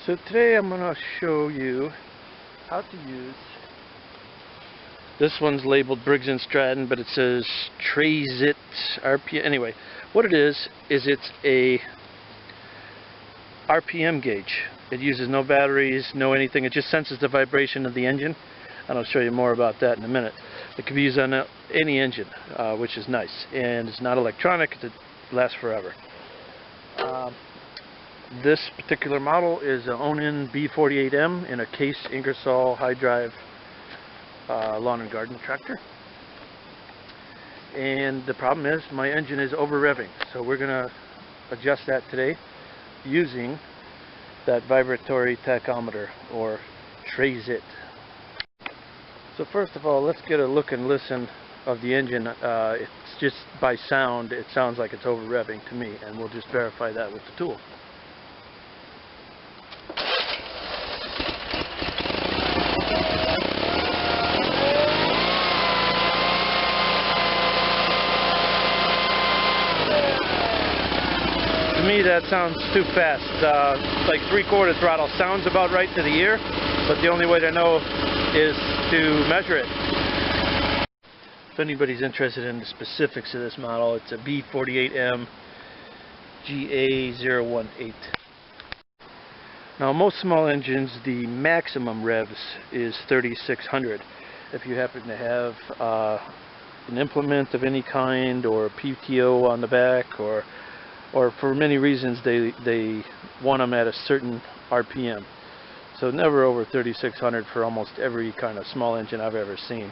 So today I'm going to show you how to use, this one's labeled Briggs and Stratton, but it says Treysit RPM. Anyway, what it is it's a RPM gauge. It uses no batteries, no anything. It just senses the vibration of the engine, and I'll show you more about that in a minute. It can be used on any engine, which is nice, and it's not electronic. It lasts forever. This particular model is an Onan B48M in a Case Ingersoll high drive lawn and garden tractor. And the problem is my engine is over revving, so we're going to adjust that today using that vibratory tachometer, or Treysit. So first of all, let's get a look and listen of the engine. It's just by sound, it sounds like it's over revving to me, and we'll just verify that with the tool. To me, that sounds too fast. Like 3/4 throttle sounds about right to the ear, but the only way to know is to measure it. If anybody's interested in the specifics of this model, it's a B48M GA018. Now, most small engines, the maximum revs is 3,600. If you happen to have an implement of any kind, or a PTO on the back, or for many reasons they want them at a certain RPM. So never over 3,600 for almost every kind of small engine I've ever seen.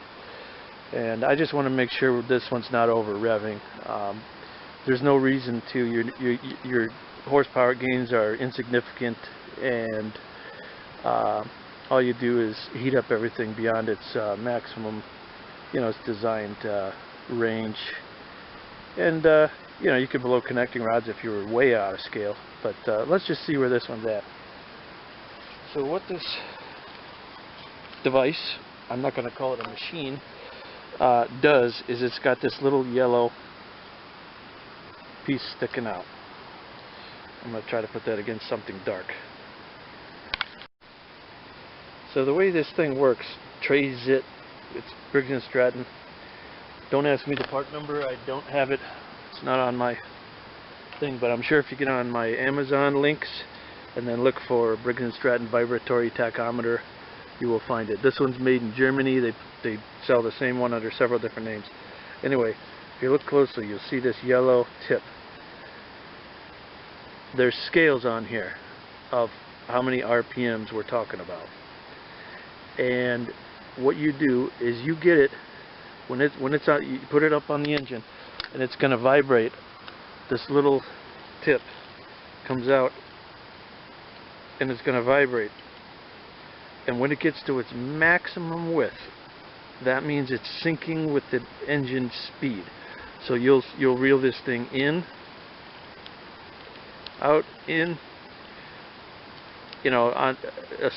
And I just want to make sure this one's not over revving. There's no reason to. Your horsepower gains are insignificant, and all you do is heat up everything beyond its maximum, its designed range. And you could blow connecting rods if you were way out of scale, but let's just see where this one's at. So what this device, I'm not going to call it a machine, does is it's got this little yellow piece sticking out. I'm going to try to put that against something dark. So the way this thing works, Treysit, it's Briggs and Stratton. Don't ask me the part number, I don't have it. It's not on my thing, but I'm sure if you get on my Amazon links and then look for Briggs and Stratton vibratory tachometer, you will find it. This one's made in Germany. They sell the same one under several different names. Anyway, if you look closely, you'll see this yellow tip. There's scales on here of how many RPMs we're talking about. And what you do is you get it when it's out. You put it up on the engine, and it's going to vibrate. This little tip comes out, and it's going to vibrate. And when it gets to its maximum width, that means it's syncing with the engine speed. So you'll reel this thing in, out, in,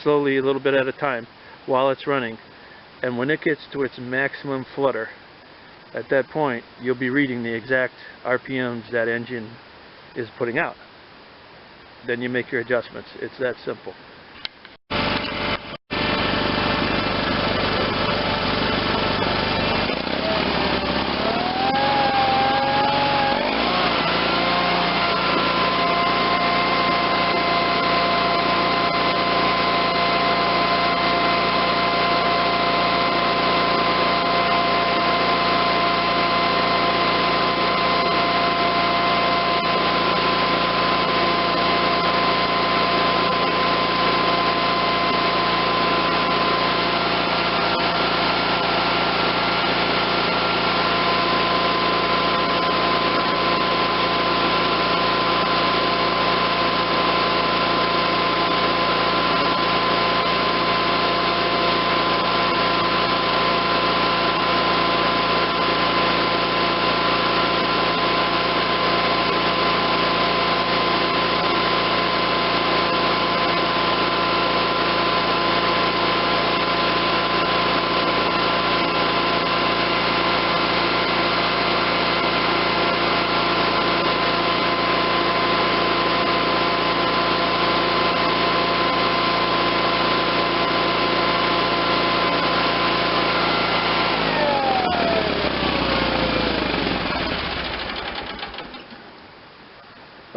slowly, a little bit at a time while it's running. And when it gets to its maximum flutter, at that point you'll be reading the exact RPMs that engine is putting out. Then you make your adjustments. It's that simple.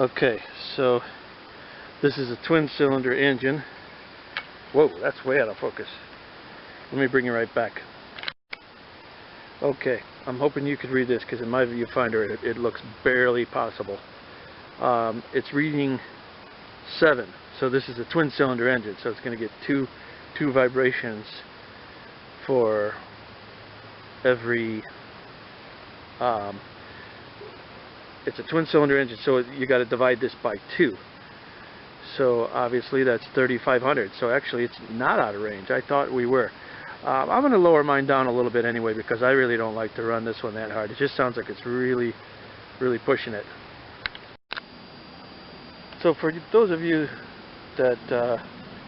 Okay, so this is a twin cylinder engine. Whoa, that's way out of focus. Let me bring it right back. Okay, I'm hoping you could read this because in my viewfinder it looks barely possible. It's reading 7, so this is a twin cylinder engine, so it's going to get two vibrations for every it's a twin cylinder engine, so you got to divide this by 2. So obviously that's 3,500. So actually it's not out of range. I thought we were. I'm going to lower mine down a little bit anyway because I really don't like to run this one that hard. It just sounds like it's really pushing it. So for those of you that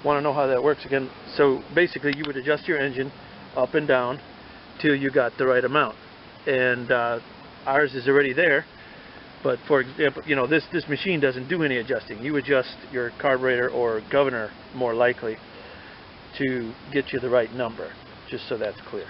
want to know how that works again, so basically you would adjust your engine up and down till you got the right amount. And ours is already there. But for example, you know, this machine doesn't do any adjusting. You adjust your carburetor or governor more likely to get you the right number, just so that's clear.